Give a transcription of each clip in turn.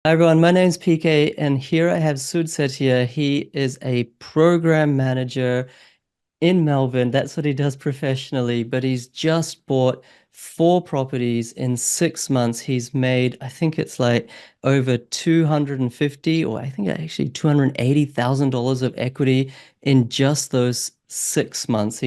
Hi everyone, my name's PK, and here I have Sud Setia. He is a program manager in Melbourne. That's what he does professionally, but he's just bought four properties in 6 months. He's made, I think it's like over 250, or I think actually $280,000 of equity in just those 6 months.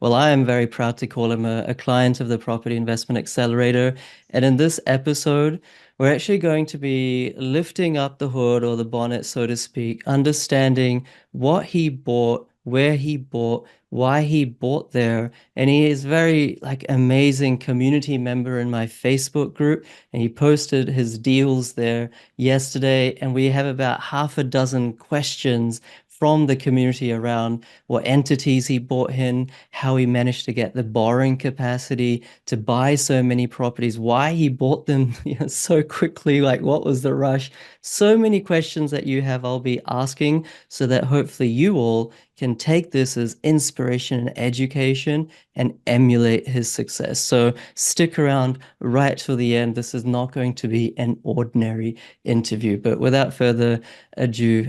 Well, I am very proud to call him a client of the Property Investment Accelerator. And in this episode, we're actually going to be lifting up the hood or the bonnet, so to speak, understanding what he bought, where he bought, why he bought there. And he is very like amazing community member in my Facebook group. And he posted his deals there yesterday. And we have about half a dozen questions from the community around what entities he bought in, how he managed to get the borrowing capacity to buy so many properties, why he bought them so quickly, like what was the rush? So many questions that you have, I'll be asking so that hopefully you all can take this as inspiration and education and emulate his success. So stick around right till the end. This is not going to be an ordinary interview. But without further ado,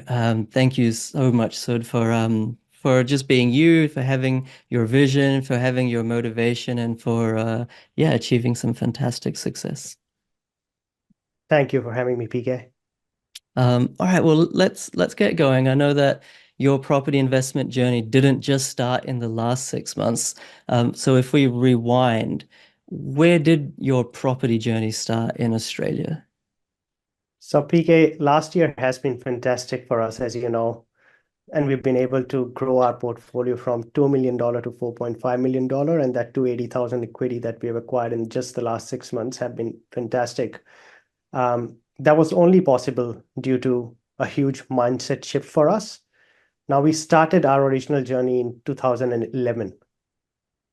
thank you so much, Sud, for just being you, for having your vision, for having your motivation, and for yeah, achieving some fantastic success. Thank you for having me, PK. All right, well, let's get going. I know that your property investment journey didn't just start in the last 6 months. So if we rewind, where did your property journey start in Australia? So, PK, last year has been fantastic for us, as you know, and we've been able to grow our portfolio from $2 million to $4.5 million, and that 280,000 equity that we have acquired in just the last 6 months have been fantastic. That was only possible due to a huge mindset shift for us. Now, we started our original journey in 2011,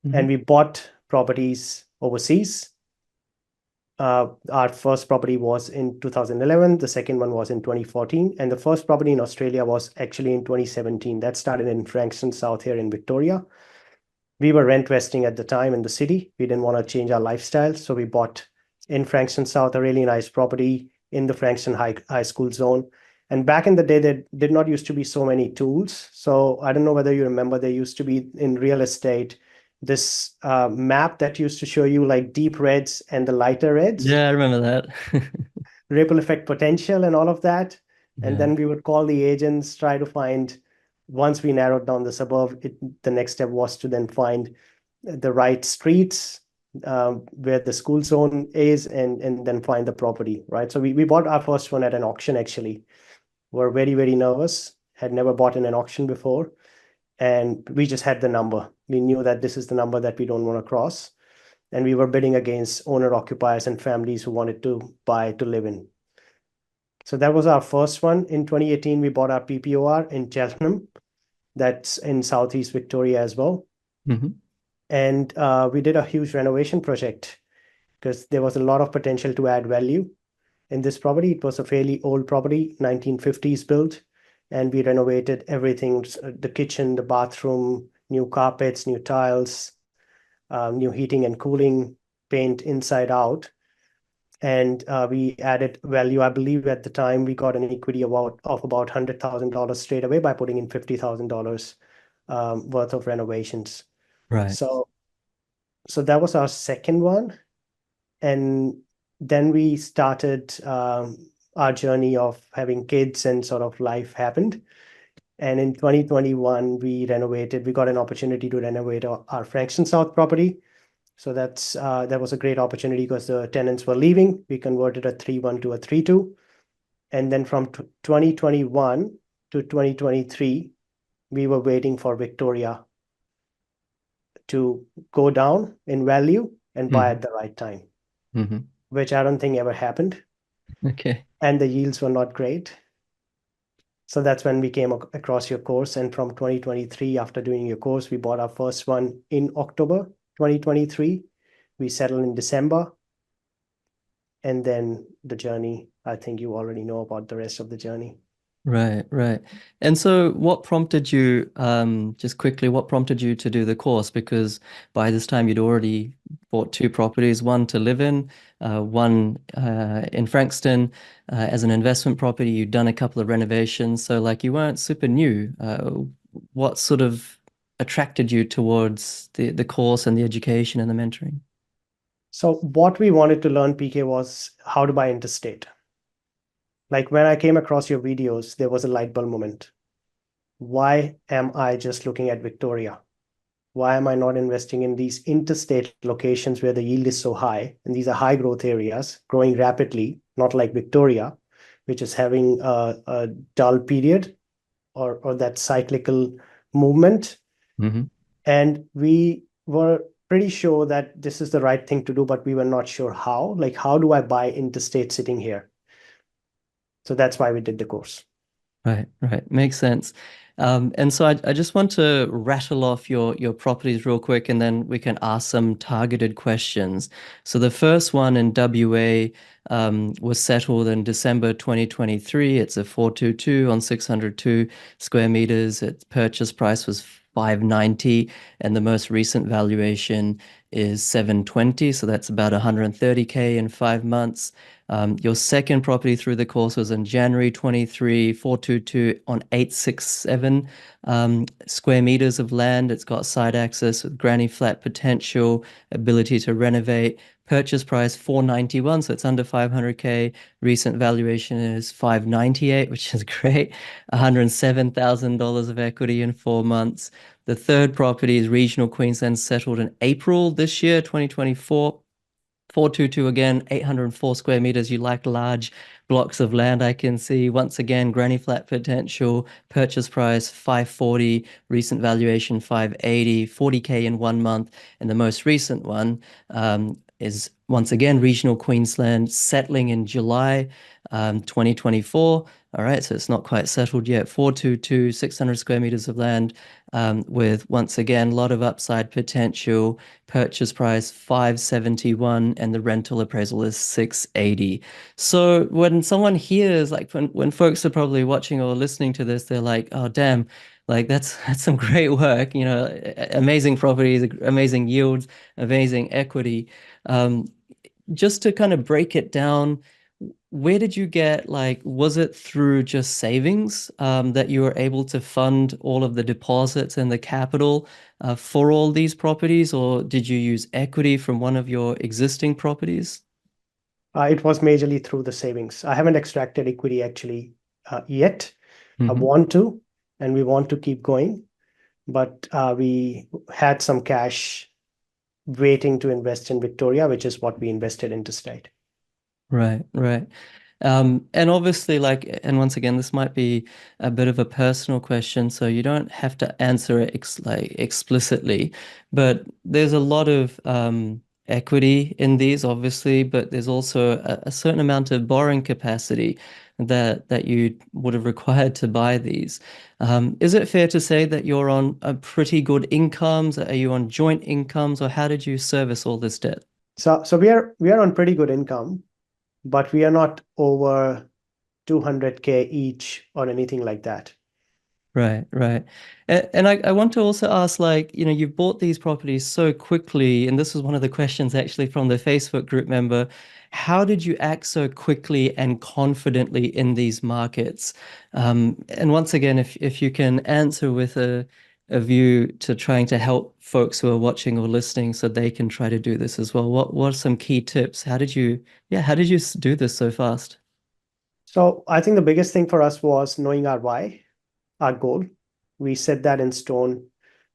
and Hmm. we bought properties overseas. Our first property was in 2011, the second one was in 2014, and the first property in Australia was actually in 2017. That started in Frankston South here in Victoria. We were rent vesting at the time in the city. We didn't want to change our lifestyle, so we bought in Frankston South a really nice property in the Frankston High School zone. And back in the day, there did not used to be so many tools. So I don't know whether you remember, there used to be in real estate this map that used to show you like deep reds and the lighter reds, Yeah, I remember that. ripple effect potential and all of that. And Yeah, then we would call the agents, try to find, once we narrowed down the suburb, the next step was to then find the right streets where the school zone is, and then find the property, right? So we bought our first one at an auction, actually. We're very, very nervous, had never bought in an auction before. And we just had the number. We knew that this is the number that we don't want to cross. And we were bidding against owner occupiers and families who wanted to buy to live in. So that was our first one. In 2018, we bought our PPOR in Cheltenham. That's in Southeast Victoria as well. hmm, And we did a huge renovation project because there was a lot of potential to add value in this property. It was a fairly old property, 1950s built, and we renovated everything, the kitchen, the bathroom, new carpets, new tiles, new heating and cooling, paint inside out. And we added value. I believe at the time we got an equity of about $100,000 straight away by putting in $50,000 worth of renovations. right. So, so that was our second one. And then we started our journey of having kids, and sort of life happened. And in 2021, we got an opportunity to renovate our Frankston South property. So that was a great opportunity because the tenants were leaving. We converted a 3-1 to a 3-2. And then from 2021 to 2023, we were waiting for Victoria to go down in value and buy Hmm. at the right time, Hmm. which I don't think ever happened. Okay. And the yields were not great. So that's when we came across your course. And from 2023, after doing your course, we bought our first one in October 2023. We settled in December. And then the journey, I think you already know about the rest of the journey. Right, right. And so what prompted you, just quickly, what prompted you to do the course? Because by this time you'd already bought two properties, one to live in, one in Frankston as an investment property. You'd done a couple of renovations, so like you weren't super new. What sort of attracted you towards the course and the education and the mentoring? So what we wanted to learn, PK, was how to buy interstate. Like when I came across your videos, there was a light bulb moment. Why am I just looking at Victoria? Why am I not investing in these interstate locations where the yield is so high? And these are high growth areas, growing rapidly, not like Victoria, which is having a dull period or that cyclical movement. Hmm. And we were pretty sure that this is the right thing to do, but we were not sure how. Like, how do I buy interstate sitting here? So that's why we did the course. Right, right. Makes sense. And so I just want to rattle off your properties real quick and then we can ask some targeted questions. So the first one in WA was settled in December 2023. It's a 422 on 602 square meters. Its purchase price was 590 and the most recent valuation is 720. So that's about 130K in 5 months. Your second property through the course was in January 23, 422 on 867 square meters of land. It's got side access with granny flat potential, ability to renovate. Purchase price 491, so it's under 500K. Recent valuation is 598, which is great. $107,000 of equity in 4 months. The third property is regional Queensland, settled in April this year, 2024. 422 again, 804 square meters. You like large blocks of land, I can see. Once again, granny flat potential, purchase price 540, recent valuation 580, 40K in 1 month. And the most recent one is once again regional Queensland, settling in July 2024. All right, so it's not quite settled yet. 422, 600 square meters of land with once again a lot of upside potential. Purchase price 571 and the rental appraisal is 680. So when someone hears, like when folks are probably watching or listening to this, they're like, oh damn, like that's some great work, amazing properties, amazing yields, amazing equity. Um, just to kind of break it down, where did you get, like, was it through just savings that you were able to fund all of the deposits and the capital for all these properties, or did you use equity from one of your existing properties? It was majorly through the savings. I haven't extracted equity actually yet. I Hmm. want to, and we want to keep going, but we had some cash waiting to invest in Victoria, which is what we invested into state. Right, right. And obviously, like, and once again, this might be a bit of a personal question, so you don't have to answer it like explicitly, but there's a lot of equity in these, obviously, but there's also a certain amount of borrowing capacity that you would have required to buy these. Is it fair to say that you're on a pretty good incomes? Are you on joint incomes, or how did you service all this debt? So we are on pretty good income, but we are not over 200K each or anything like that. Right, right. And I want to also ask, like, you've bought these properties so quickly, and this was one of the questions actually from the Facebook group member. How did you act so quickly and confidently in these markets? And once again, if you can answer with a view to trying to help folks who are watching or listening so they can try to do this as well. What are some key tips? How did you do this so fast? So I think the biggest thing for us was knowing our why, our goal. We set that in stone.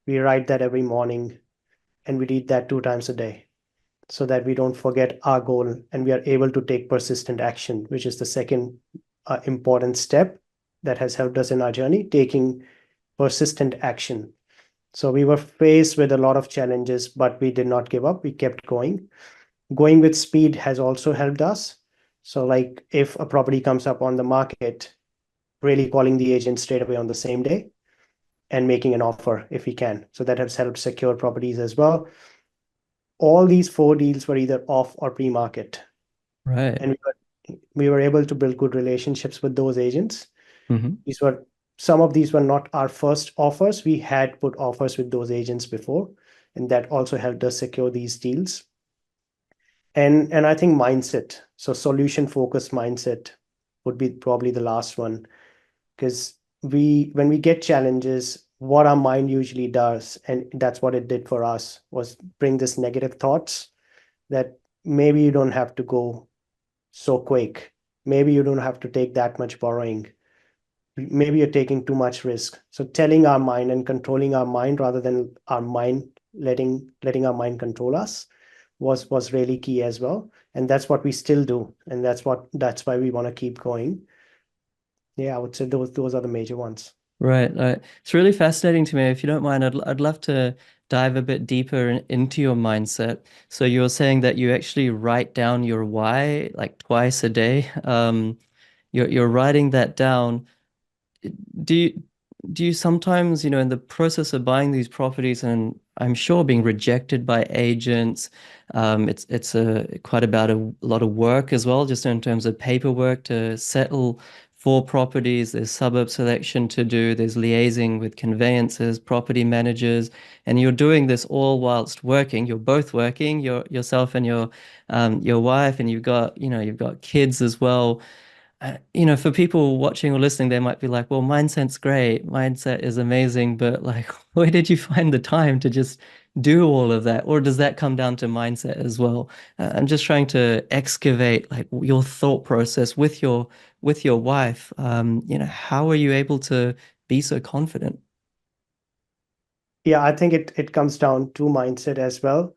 We write that every morning and we read that 2 times a day so that we don't forget our goal and we are able to take persistent action, which is the second important step that has helped us in our journey, taking persistent action. So we were faced with a lot of challenges, but we did not give up. We kept going. Going with speed has also helped us. So, like if a property comes up on the market, really calling the agent straight away on the same day and making an offer if we can. So that has helped secure properties as well. All these four deals were either off or pre-market, Right. and we were able to build good relationships with those agents. Hmm. These were some of these were not our first offers. We had put offers with those agents before, and that also helped us secure these deals. And I think mindset, so solution focused mindset would be probably the last one, because we when we get challenges, what our mind usually does, and that's what it did for us, was bring this negative thoughts that maybe you don't have to go so quick, maybe you don't have to take that much borrowing, maybe you're taking too much risk. So telling our mind and controlling our mind rather than our mind letting our mind control us was really key as well. And that's what we still do, and that's why we want to keep going. Yeah, I would say those are the major ones. Right, right. It's really fascinating to me. If you don't mind, I'd love to dive a bit deeper into your mindset. So you're saying that you actually write down your why like twice a day. You're writing that down. Do you do you sometimes, in the process of buying these properties, and I'm sure being rejected by agents, it's a quite about a lot of work as well, just in terms of paperwork to settle for properties. There's suburb selection to do, there's liaising with conveyancers, property managers, and you're doing this all whilst working. You're both working, yourself and your wife, and you've got kids as well. For people watching or listening, they might be like, well, mindset's great. Mindset is amazing. But like, where did you find the time to just do all of that? Or does that come down to mindset as well? I'm just trying to excavate like your thought process with your wife. How are you able to be so confident? Yeah, I think it comes down to mindset as well.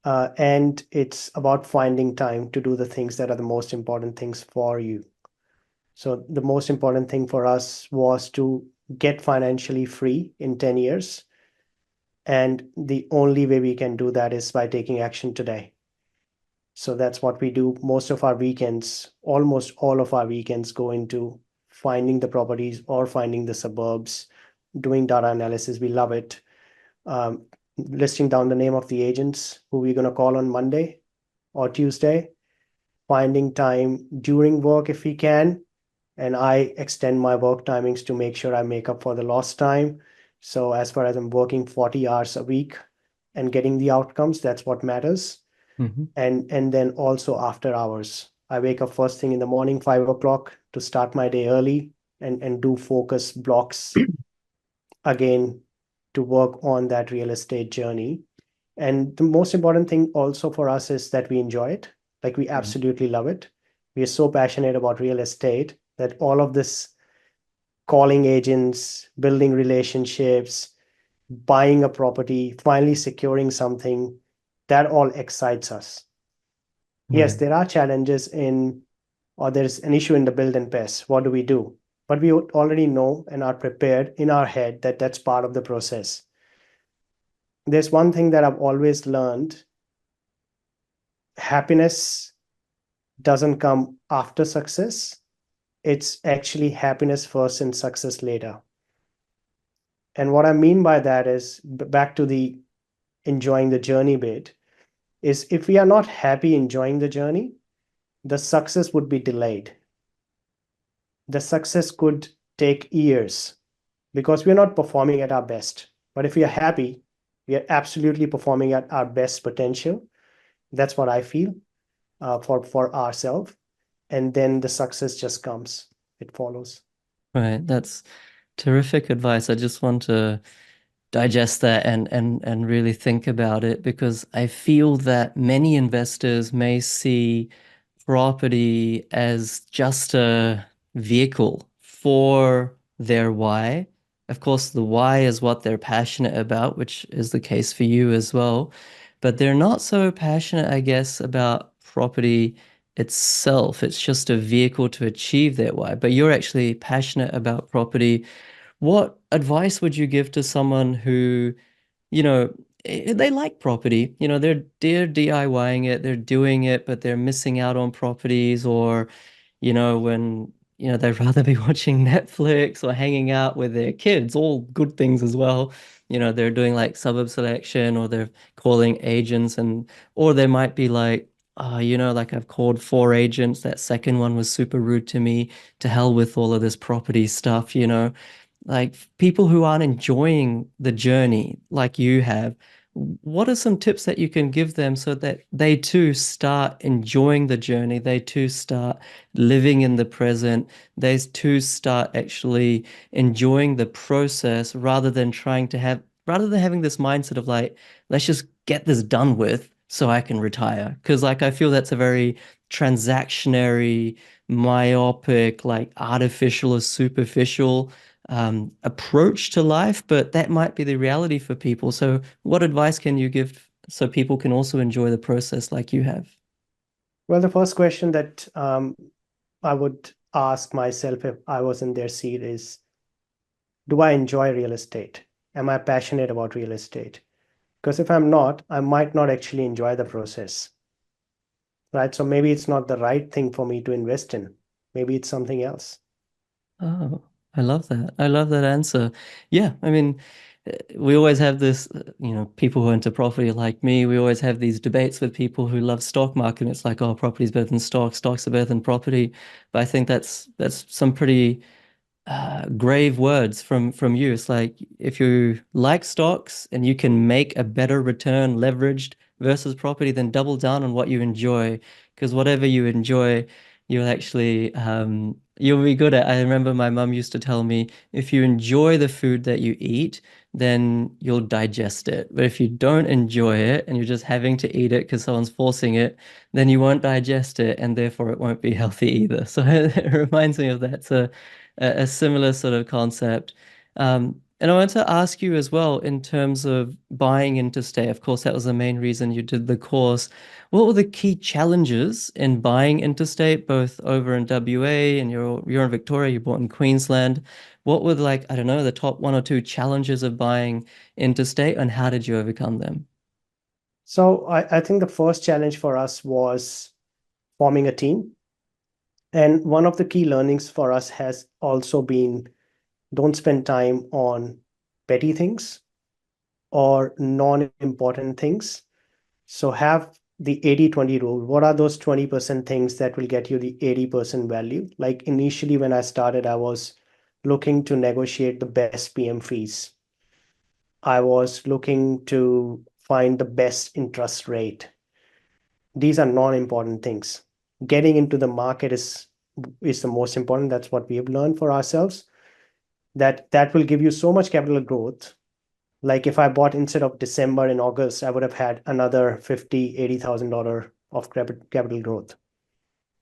And it's about finding time to do the things that are the most important things for you. So the most important thing for us was to get financially free in 10 years. And the only way we can do that is by taking action today. So that's what we do. Most of our weekends, almost all of our weekends, go into finding the properties or finding the suburbs, doing data analysis. We love it. Listing down the name of the agents who we're going to call on Monday or Tuesday, finding time during work if we can. And I extend my work timings to make sure I make up for the lost time. So as far as I'm working 40 hours a week and getting the outcomes, that's what matters. Hmm. And then also after hours, I wake up first thing in the morning, 5 o'clock, to start my day early and do focus blocks again to work on that real estate journey. And the most important thing also for us is that we enjoy it. Like we Yeah. absolutely love it. We are so passionate about real estate that all of this calling agents, building relationships, buying a property, finally securing something, that all excites us. Yes, Right. there are challenges or there's an issue in the build and pass. What do we do? But we already know and are prepared in our head that that's part of the process. There's one thing that I've always learned: happiness doesn't come after success. It's actually happiness first and success later. And what I mean by that is back to the enjoying the journey bit, is if we are not happy enjoying the journey, the success would be delayed. The success could take years because we're not performing at our best. But if we are happy, we are absolutely performing at our best potential. That's what I feel, for ourselves. And then the success just comes, it follows. Right. That's terrific advice. I just want to digest that and really think about it, because I feel that many investors may see property as just a vehicle for their why. Of course, the why is what they're passionate about, which is the case for you as well. But they're not so passionate, I guess, about property itself. It's just a vehicle to achieve their why. But you're actually passionate about property. What advice would you give to someone who, you know, they like property, they're DIYing it, they're doing it, but they're missing out on properties, or, when, they'd rather be watching Netflix or hanging out with their kids, all good things as well. They're doing like suburb selection, or they're calling agents, or they might be like, like I've called four agents. That second one was super rude to me. To hell with all of this property stuff. Like people who aren't enjoying the journey like you have, what are some tips that you can give them so that they too start enjoying the journey? They too start living in the present. They too start actually enjoying the process rather than having this mindset of like, let's just get this done with so I can retire. Because like I feel that's a very transactionary, myopic, like artificial or superficial approach to life, but that might be the reality for people. So, what advice can you give so people can also enjoy the process like you have? Well, the first question that I would ask myself if I was in their seat is, do I enjoy real estate? Am I passionate about real estate? Because if I'm not, I might not actually enjoy the process, right? So maybe it's not the right thing for me to invest in. Maybe it's something else. Oh, I love that. I love that answer. Yeah, I mean, we always have this, people who are into property like me, we always have these debates with people who love stock market. And it's like, oh, property's better than stock, stocks are better than property. But I think that's some pretty grave words from you. It's like if you like stocks and you can make a better return leveraged versus property, then double down on what you enjoy. Because whatever you enjoy, you'll be good at. I remember my mum used to tell me, if you enjoy the food that you eat, then you'll digest it. But if you don't enjoy it and you're just having to eat it because someone's forcing it, then you won't digest it and therefore it won't be healthy either. So it reminds me of that. So a similar sort of concept. And I want to ask you as well, in terms of buying interstate, of course, that was the main reason you did the course. What were the key challenges in buying interstate, both over in WA and you're in Victoria, you bought in Queensland. What were like, I don't know, the top one or two challenges of buying interstate and how did you overcome them? So I think the first challenge for us was forming a team. And one of the key learnings for us has also been, don't spend time on petty things or non-important things. So have the 80-20 rule. What are those 20% things that will get you the 80% value? Like initially when I started, I was looking to negotiate the best PM fees. I was looking to find the best interest rate. These are non-important things. Getting into the market is the most important. That's what we have learned for ourselves. That will give you so much capital growth. Like if I bought instead of December in August, I would have had another 50, $80,000 of capital growth.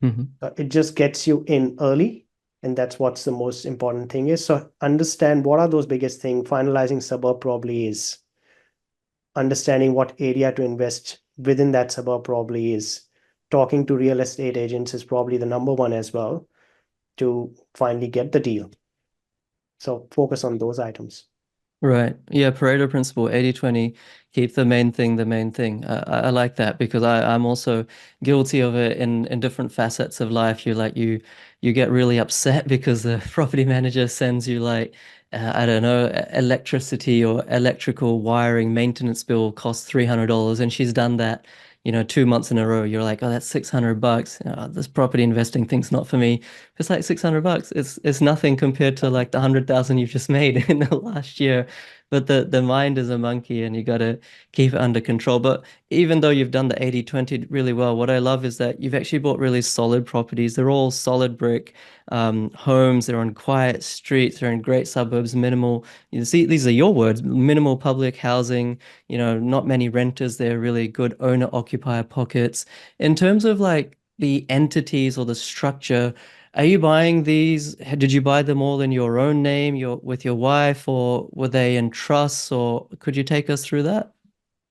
Mhm. It just gets you in early, and that's what's the most important thing is. So understand what are those biggest things. Finalizing suburb probably is understanding what area to invest within that suburb probably is. Talking to real estate agents is probably the number one as well to finally get the deal. So focus on those items. Right. Yeah, Pareto principle, 80-20. Keep the main thing the main thing. I like that because I'm also guilty of it in different facets of life. You get really upset because the property manager sends you like I don't know, electricity or electrical wiring maintenance bill costs $300 and she's done that, 2 months in a row. You're like, oh, that's $600. This property investing thing's not for me. It's like $600. It's nothing compared to like the 100,000 you've just made in the last year. But the mind is a monkey and you got to keep it under control. But even though you've done the 80-20 really well, what I love is that you've actually bought really solid properties. They're all solid brick homes. They're on quiet streets. They're in great suburbs, minimal. You see, these are your words, minimal public housing, not many renters. They're really good owner-occupier pockets. In terms of like the entities or the structure, are you buying these? Did you buy them all in your own name, with your wife, or were they in trusts? Or could you take us through that?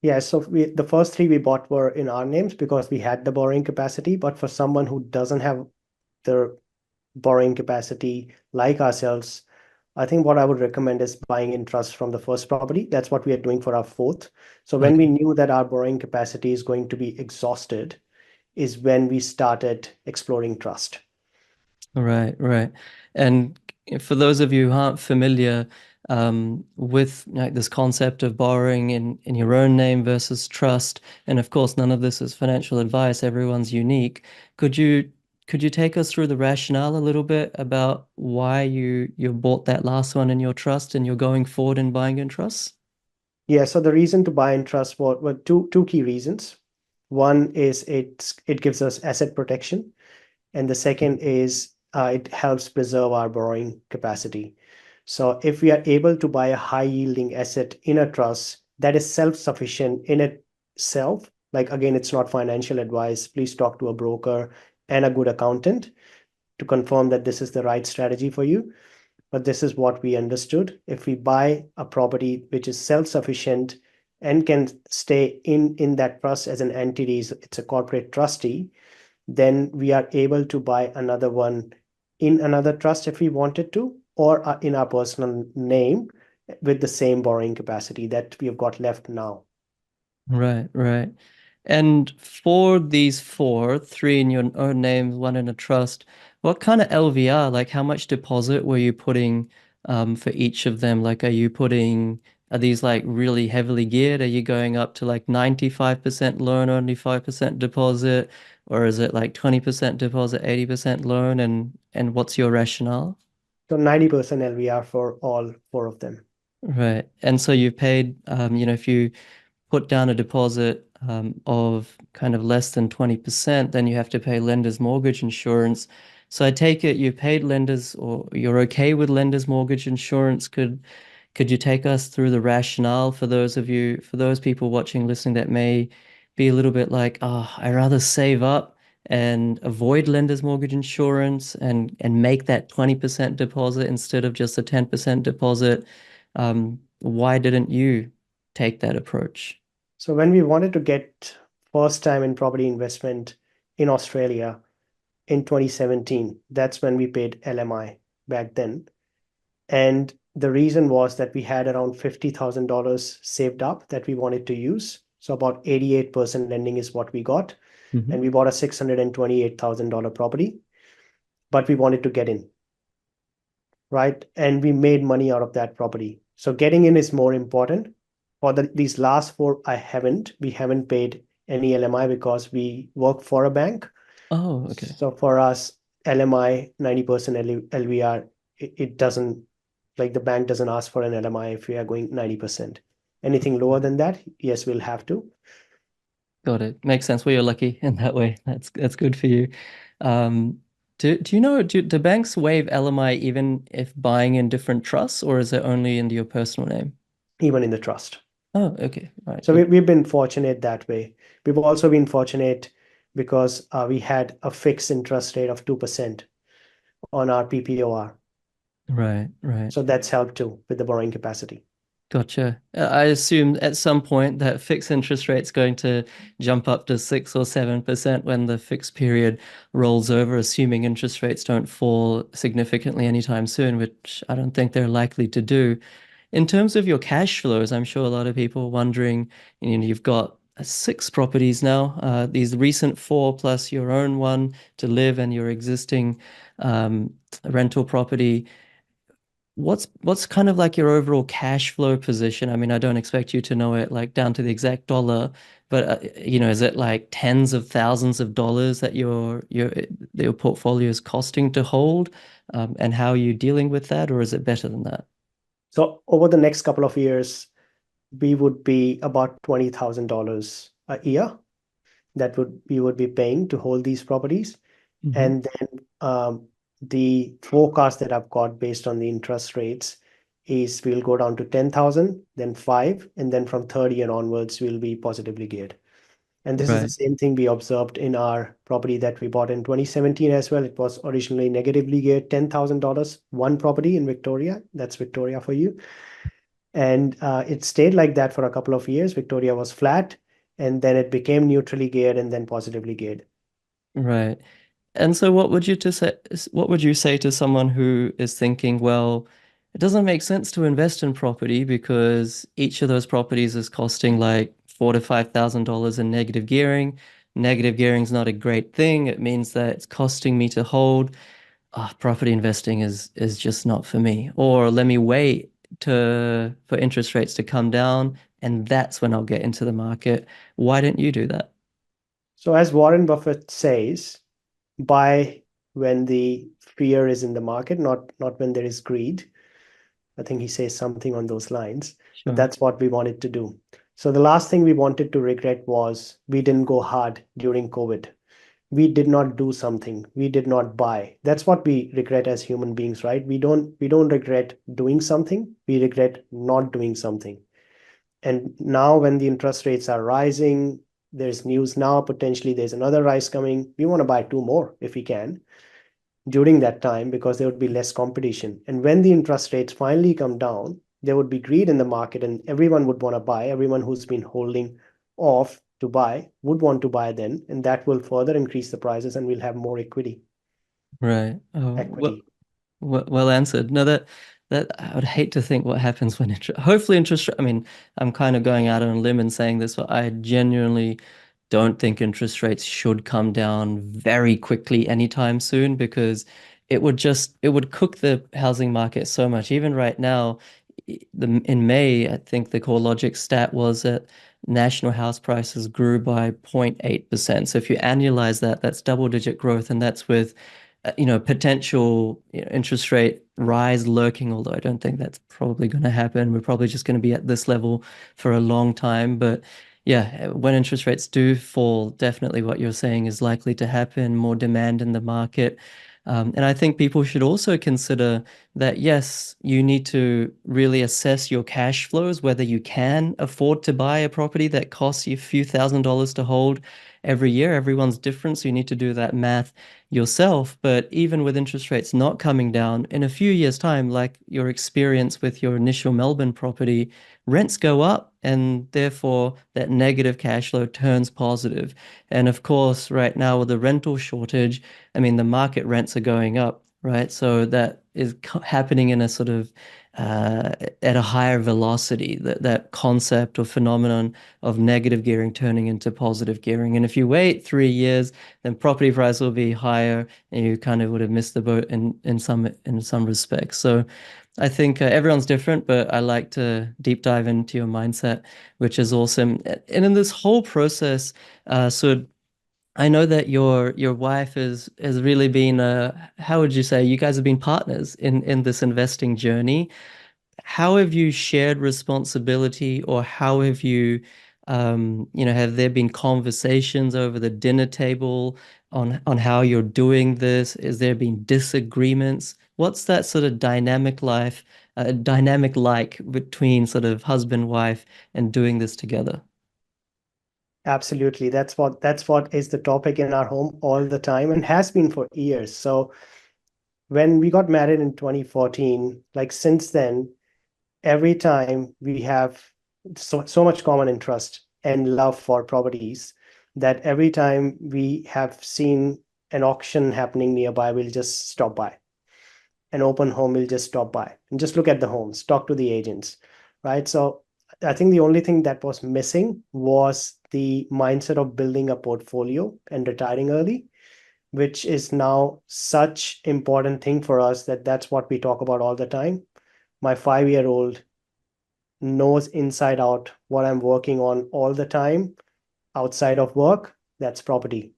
Yeah, so the first three we bought were in our names because we had the borrowing capacity. But for someone who doesn't have the borrowing capacity like ourselves, I think what I would recommend is buying in trust from the first property. That's what we are doing for our fourth. So when we Okay. knew that our borrowing capacity is going to be exhausted, is when we started exploring trust. Right, right. And for those of you who aren't familiar with like this concept of borrowing in your own name versus trust, and of course, none of this is financial advice. Everyone's unique. Could you could you take us through the rationale a little bit about why you bought that last one in your trust and you're going forward in buying in trusts? Yeah, so the reason to buy in trust were two key reasons. One is it gives us asset protection, and the second is it helps preserve our borrowing capacity. So if we are able to buy a high yielding asset in a trust that is self-sufficient in itself, like again, it's not financial advice. Please talk to a broker and a good accountant to confirm that this is the right strategy for you. But this is what we understood. If we buy a property which is self-sufficient and can stay in that trust as an entity, it's a corporate trustee, then we are able to buy another one in another trust if we wanted to, or in our personal name with the same borrowing capacity that we have got left now. Right, right. And for these four, three in your own name, one in a trust, what kind of LVR, like how much deposit were you putting for each of them? Like, are these like really heavily geared? Are you going up to like 95% loan, only 5% deposit? Or is it like 20% deposit, 80% loan? And what's your rationale? So 90% LVR for all four of them. Right. And so you've paid, if you put down a deposit of kind of less than 20%, then you have to pay lender's mortgage insurance. So I take it you paid lenders or you're okay with lender's mortgage insurance. Could you take us through the rationale for for those people watching, listening that may be a little bit like, oh, I rather save up and avoid lender's mortgage insurance and make that 20% deposit instead of just a 10% deposit. Why didn't you take that approach? So when we wanted to get first time in property investment in Australia in 2017, that's when we paid LMI back then. And the reason was that we had around $50,000 saved up that we wanted to use. So about 88% lending is what we got. And Hmm. we bought a $628,000 property, but we wanted to get in, right? And we made money out of that property. So getting in is more important. For these last four, we haven't paid any LMI because we work for a bank. Oh, okay. So for us, LMI, 90% LVR, it doesn't, like the bank doesn't ask for an LMI if we are going 90%. Anything lower than that, yes, we'll have to. Got it. Makes sense. Well, you're lucky in that way. That's good for you. Um, do you know, do banks waive LMI even if buying in different trusts, or is it only into your personal name? Even in the trust. Oh, okay. Right. So we've been fortunate that way. We've also been fortunate because we had a fixed interest rate of 2% on our PPOR. Right, right. So that's helped too with the borrowing capacity. Gotcha. I assume at some point that fixed interest rate's going to jump up to 6 or 7% when the fixed period rolls over, assuming interest rates don't fall significantly anytime soon, which I don't think they're likely to do. In terms of your cash flows, I'm sure a lot of people are wondering, you've got six properties now, these recent four plus your own one to live and your existing um, rental property. What's kind of like your overall cash flow position? I mean, I don't expect you to know it like down to the exact dollar, but is it like tens of thousands of dollars that your portfolio is costing to hold, and how are you dealing with that, or is it better than that? So over the next couple of years, we would be about $20,000 a year that would we would be paying to hold these properties. Hmm. And then the forecast that I've got based on the interest rates is we'll go down to 10,000, then 5, and then from third year onwards, we'll be positively geared. And this is the Right, same thing we observed in our property that we bought in 2017 as well. It was originally negatively geared $10,000, one property in Victoria. That's Victoria for you. And it stayed like that for a couple of years. Victoria was flat, and then it became neutrally geared and then positively geared. right. And so what would you say to someone who is thinking, well, it doesn't make sense to invest in property because each of those properties is costing like $4,000 to $5,000 in negative gearing. Negative gearing is not a great thing. It means that it's costing me to hold. property investing is just not for me. Or let me wait to for interest rates to come down, and that's when I'll get into the market. Why don't you do that? So as Warren Buffett says, buy when the fear is in the market, not when there is greed. I think he says something on those lines, but Sure. that's what we wanted to do. So the last thing we wanted to regret was we didn't go hard during COVID. We did not do something. We did not buy. That's what we regret as human beings, right? We don't regret doing something. We regret not doing something. And now when the interest rates are rising, there's news now, potentially there's another rise coming. We want to buy two more if we can during that time because there would be less competition. And when the interest rates finally come down, there would be greed in the market and everyone would want to buy. Everyone who's been holding off to buy would want to buy then, and that will further increase the prices and we'll have more Right. Oh, well, equity. well answered. No, that I would hate to think what happens when hopefully interest. I mean, I'm kind of going out on a limb and saying this, but I genuinely don't think interest rates should come down very quickly anytime soon because it would cook the housing market so much. Even right now, in May, I think the CoreLogic stat was that national house prices grew by 0.8%. So if you annualize that, that's double-digit growth, and that's with potential interest rate rise lurking, although I don't think that's probably going to happen. We're probably just going to be at this level for a long time. But yeah, when interest rates do fall, definitely what you're saying is likely to happen, more demand in the market. And I think people should also consider that, yes, you need to really assess your cash flows, whether you can afford to buy a property that costs you a few $1,000s to hold every year. Everyone's different, so you need to do that math yourself. But even with interest rates not coming down, in a few years' time, like your experience with your initial Melbourne property, rents go up, and therefore that negative cash flow turns positive. And of course, right now with the rental shortage, I mean, the market rents are going up, right? So that is happening in a sort of uh, at a higher velocity, that concept or phenomenon of negative gearing turning into positive gearing. And if you wait 3 years, then property price will be higher, and you kind of would have missed the boat in some respects. So I think everyone's different, but I like to deep dive into your mindset, which is awesome. And in this whole process, so I know that your wife has really been how would you say you guys have been partners in this investing journey. How have you shared responsibility, or how have you, have there been conversations over the dinner table on how you're doing this? Is there been disagreements? What's that sort of dynamic like between sort of husband, wife, and doing this together? Absolutely. That's what is the topic in our home all the time and has been for years. So when we got married in 2014, like since then, every time we have so much common interest and love for properties that every time we have seen an auction happening nearby, we'll just stop by. An open home, we'll just stop by and just look at the homes, talk to the agents, right? So I think the only thing that was missing was the mindset of building a portfolio and retiring early, which is now such important thing for us that that's what we talk about all the time. My 5-year old knows inside out what I'm working on all the time outside of work. That's property.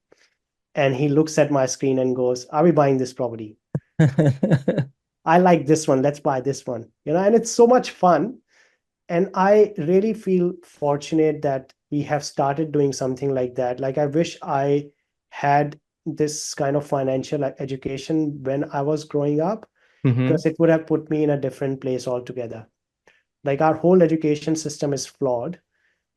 And he looks at my screen and goes, are we buying this property? I like this one. Let's buy this one. And it's so much fun. And I really feel fortunate that we have started doing something like that. Like, I wish I had this kind of financial education when I was growing up, Hmm. because it would have put me in a different place altogether. Like, our whole education system is flawed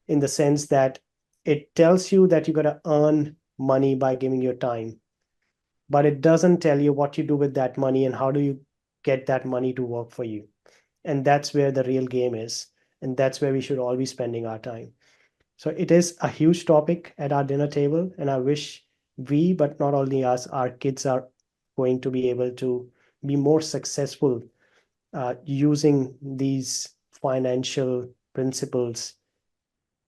in the sense that it tells you that you got to earn money by giving your time, but it doesn't tell you what you do with that money and how do you get that money to work for you. And that's where the real game is. And that's where we should all be spending our time. So it is a huge topic at our dinner table. And I wish we, but not only us, our kids are going to be able to be more successful using these financial principles,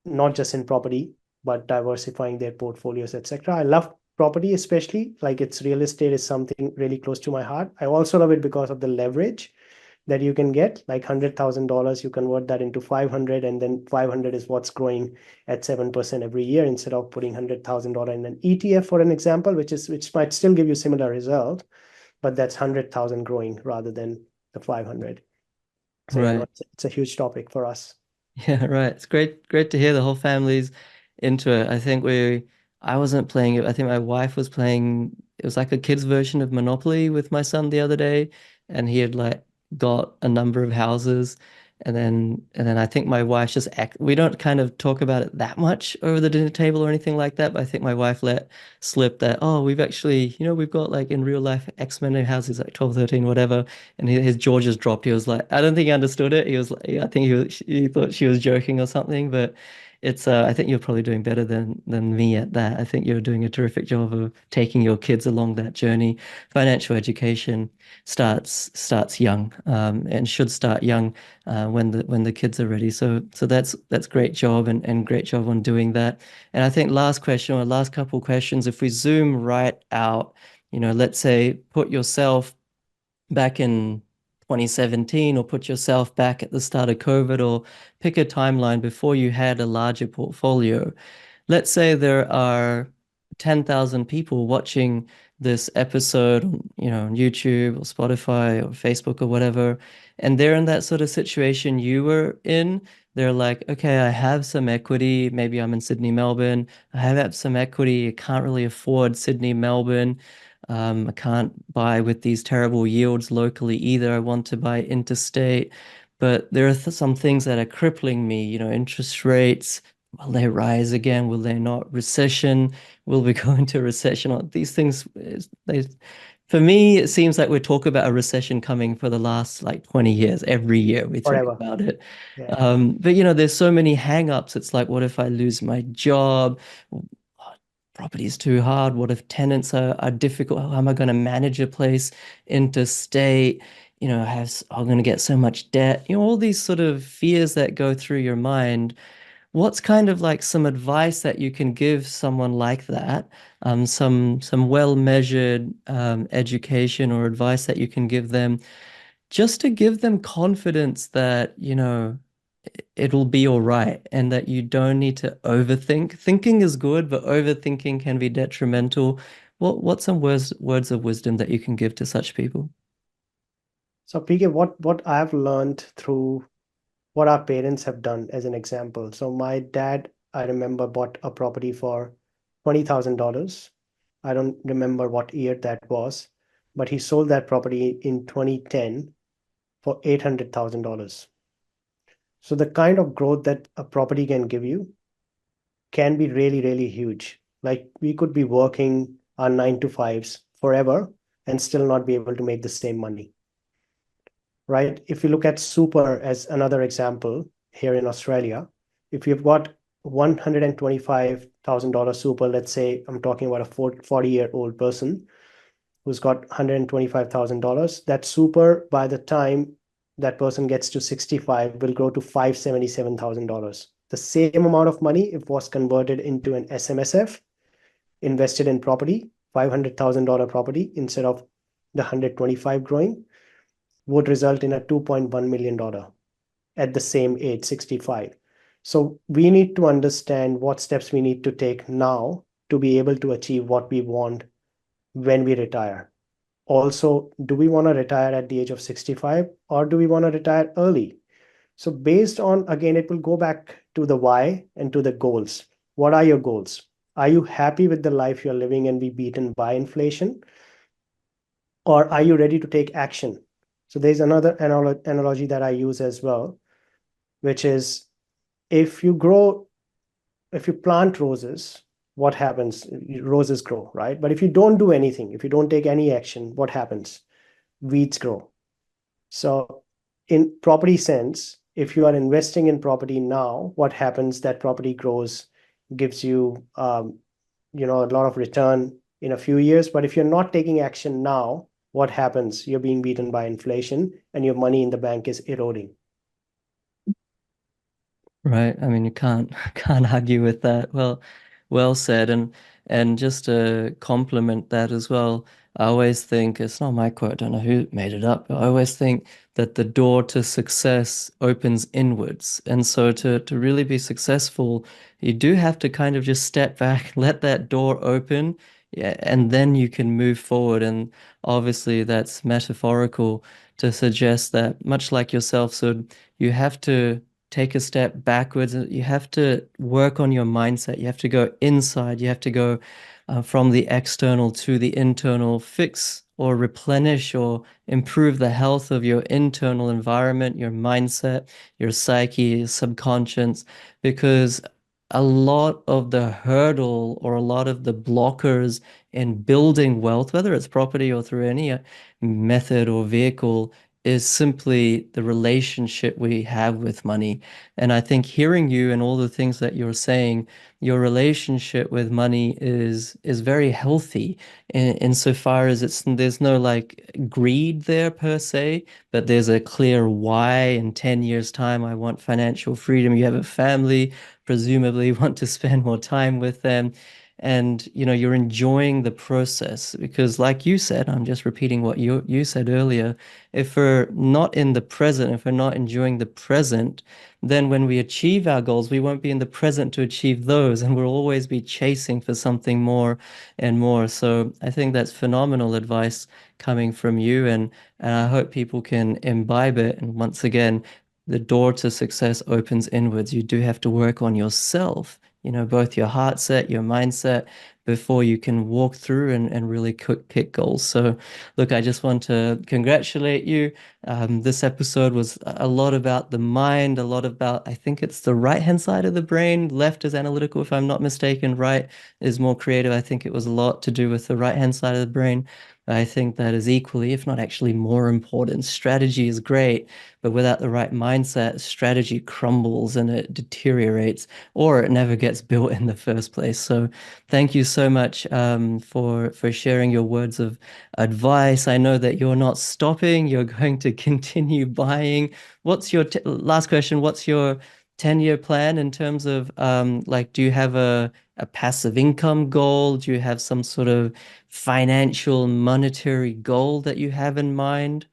not just in property, but diversifying their portfolios, etc. I love property, especially like it's real estate is something really close to my heart. I also love it because of the leverage that you can get, like $100,000, you convert that into 500, and then 500 is what's growing at 7% every year instead of putting $100,000 in an ETF, for an example, which might still give you similar result, but that's 100,000 growing rather than the 500. So yeah, no, Right. it's a huge topic for us. Yeah, right. It's great to hear the whole family's into it. I wasn't playing it. I think my wife was playing, it was like a kid's version of Monopoly with my son the other day, and he had like got a number of houses. And then I think my wife just we don't kind of talk about it that much over the dinner table or anything like that, but I think my wife let slip that, oh, we've actually, we've got like in real life X many houses, like 12, 13, whatever. And his jaw just dropped. He was like, I don't think he understood it. He was like, I think he thought she was joking or something, but I think you're probably doing better than me at that. I think you're doing a terrific job of taking your kids along that journey. Financial education starts young, and should start young, when the kids are ready. So that's great job, and great job on doing that. And I think last question, or last couple questions, if we zoom right out, let's say put yourself back in 2017, or put yourself back at the start of COVID, or pick a timeline before you had a larger portfolio. Let's say there are 10,000 people watching this episode, on YouTube or Spotify or Facebook or whatever, and they're in that sort of situation you were in. They're like, okay, I have some equity. Maybe I'm in Sydney, Melbourne. I have some equity. I can't really afford Sydney, Melbourne. I can't buy with these terrible yields locally either. I want to buy interstate. But there are some things that are crippling me, interest rates. Will they rise again? Will they not? Recession? Will we go into recession? These things, for me, it seems like we talk about a recession coming for the last like 20 years. Every year we talk Forever. about it. Yeah. But there's so many hang-ups. It's like, what if I lose my job? Property is too hard. What if tenants are difficult? How am I going to manage a place interstate? I'm going to get so much debt. All these sort of fears that go through your mind. What's kind of like some advice that you can give someone like that? Some well-measured education or advice that you can give them, just to give them confidence that, it'll be all right, and that you don't need to overthink. Thinking is good, but overthinking can be detrimental. What's some words of wisdom that you can give to such people? So PK, what I've learned through what our parents have done as an example. So my dad, I remember, bought a property for $20,000. I don't remember what year that was, but he sold that property in 2010 for $800,000. So the kind of growth that a property can give you can be really, really huge. Like we could be working our 9 to 5s forever and still not be able to make the same money, right? If you look at super as another example here in Australia, if you've got $125,000 super, let's say I'm talking about a 40-year-old person who's got $125,000, that super by the time that person gets to 65 will grow to $577,000. The same amount of money, if was converted into an SMSF, invested in property, $500,000 property instead of the 125 growing, would result in a $2.1 million at the same age, 65. So we need to understand what steps we need to take now to be able to achieve what we want when we retire. Also, do we want to retire at the age of 65, or do we want to retire early? So based on, again, it will go back to the why and to the goals. What are your goals? Are you happy with the life you're living and be beaten by inflation? Or are you ready to take action? So there's another analogy that I use as well, which is if you grow, if you plant roses, what happens? Roses grow, right? But if you don't do anything, if you don't take any action, what happens? Weeds grow. So in property sense, if you are investing in property now, what happens? That property grows, gives you, a lot of return in a few years. But if you're not taking action now, what happens? You're being beaten by inflation and your money in the bank is eroding. Right. I mean, you can't can't argue with that. Well, well said. And just to compliment that as well, I always think it's not my quote, I don't know who made it up, but I always think that the door to success opens inwards. And so to really be successful, you do have to kind of just step back, let that door open, yeah, and then you can move forward. And obviously that's metaphorical to suggest that much like yourself, so you have to take a step backwards. You have to work on your mindset. You have to go inside. You have to go from the external to the internal, fix or replenish or improve the health of your internal environment, your mindset, your psyche, your subconscious, because a lot of the hurdle or a lot of the blockers in building wealth, whether it's property or through any method or vehicle, is simply the relationship we have with money. And I think hearing you and all the things that you're saying, your relationship with money is very healthy insofar as there's no like greed there per se, but there's a clear why. In 10 years' time, I want financial freedom. You have a family, presumably want to spend more time with them. And you're enjoying the process because, like you said, I'm just repeating what you said earlier. If we're not in the present, if we're not enjoying the present, then when we achieve our goals, we won't be in the present to achieve those, and we'll always be chasing for something more and more. So I think that's phenomenal advice coming from you, and I hope people can imbibe it. And once again, the door to success opens inwards. You do have to work on yourself, both your heart set, your mindset, before you can walk through and really kick goals. So, look, I just want to congratulate you. This episode was a lot about the mind, a lot about, I think it's the right-hand side of the brain. Left is analytical, if I'm not mistaken. Right is more creative. I think it was a lot to do with the right-hand side of the brain. I think that is equally, if not actually more important. Strategy is great, but without the right mindset, strategy crumbles and it deteriorates, or it never gets built in the first place. So, thank you so much for sharing your words of advice. I know that you're not stopping. You're going to continue buying. What's your last question? What's your 10-year plan in terms of like, do you have a passive income goal? Do you have some sort of financial monetary goal that you have in mind?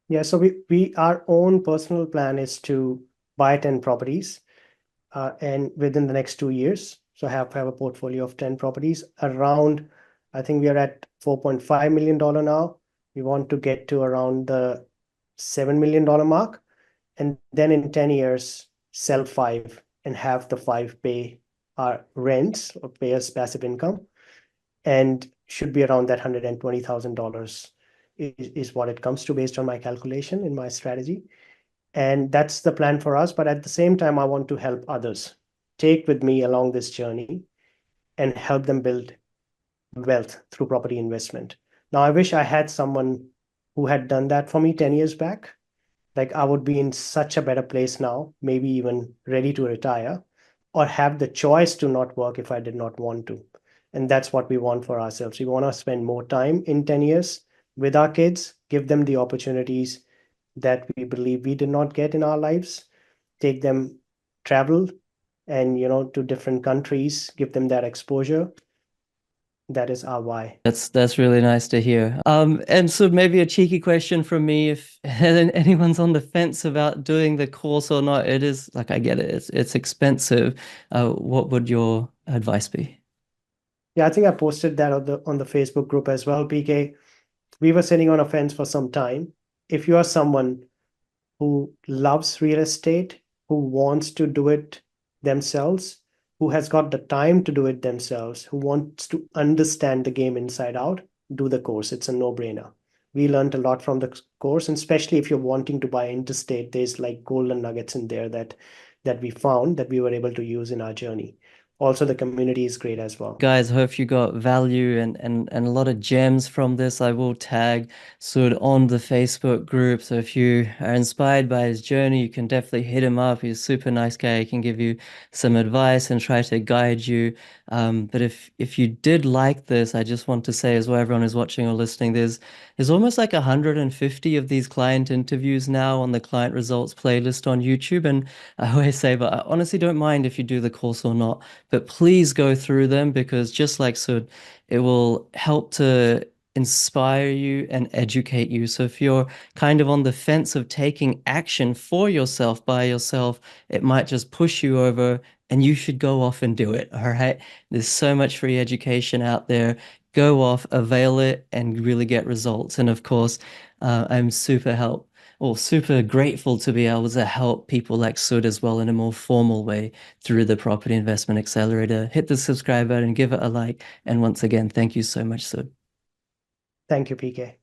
Yeah, so we our own personal plan is to buy 10 properties and within the next 2 years. So have a portfolio of 10 properties around, I think we are at $4.5 million now. We want to get to around the $7 million mark. And then in 10 years, sell five and have the five pay our rents or pay us passive income. And should be around that $120,000 is what it comes to based on my calculation in my strategy. And that's the plan for us. But at the same time, I want to help others take with me along this journey and help them build wealth through property investment. Now, I wish I had someone who had done that for me 10 years back. Like I would be in such a better place now, maybe even ready to retire or have the choice to not work if I did not want to. And that's what we want for ourselves. We want to spend more time in 10 years with our kids, give them the opportunities that we believe we did not get in our lives, take them travel and to different countries, give them that exposure. That is our why. That's really nice to hear. And so maybe a cheeky question from me, if anyone's on the fence about doing the course or not, it is like I get it, it's expensive. What would your advice be? Yeah, I think I posted that on the Facebook group as well, PK. We were sitting on a fence for some time. If you are someone who loves real estate, who wants to do it themselves, who has got the time to do it themselves, who wants to understand the game inside out, do the course. It's a no-brainer. We learned a lot from the course, and especially if you're wanting to buy interstate, there's like golden nuggets in there that we found that we were able to use in our journey. Also, the community is great as well. Guys, hope you got value and a lot of gems from this. I will tag Sud on the Facebook group. So if you are inspired by his journey, you can definitely hit him up. He's a super nice guy. He can give you some advice and try to guide you But if you did like this, I just want to say as well, everyone who's watching or listening, there's almost like 150 of these client interviews now on the client results playlist on YouTube. And I always say, but I honestly don't mind if you do the course or not, but please go through them because just like Sud, it will help to inspire you and educate you. So if you're kind of on the fence of taking action for yourself by yourself, it might just push you over and you should go off and do it. All right. There's so much free education out there. Go off, avail it, and really get results. And of course, I'm super grateful to be able to help people like Sud as well in a more formal way through the Property Investment Accelerator. Hit the subscribe button, give it a like. And once again, thank you so much, Sud. Thank you, PK.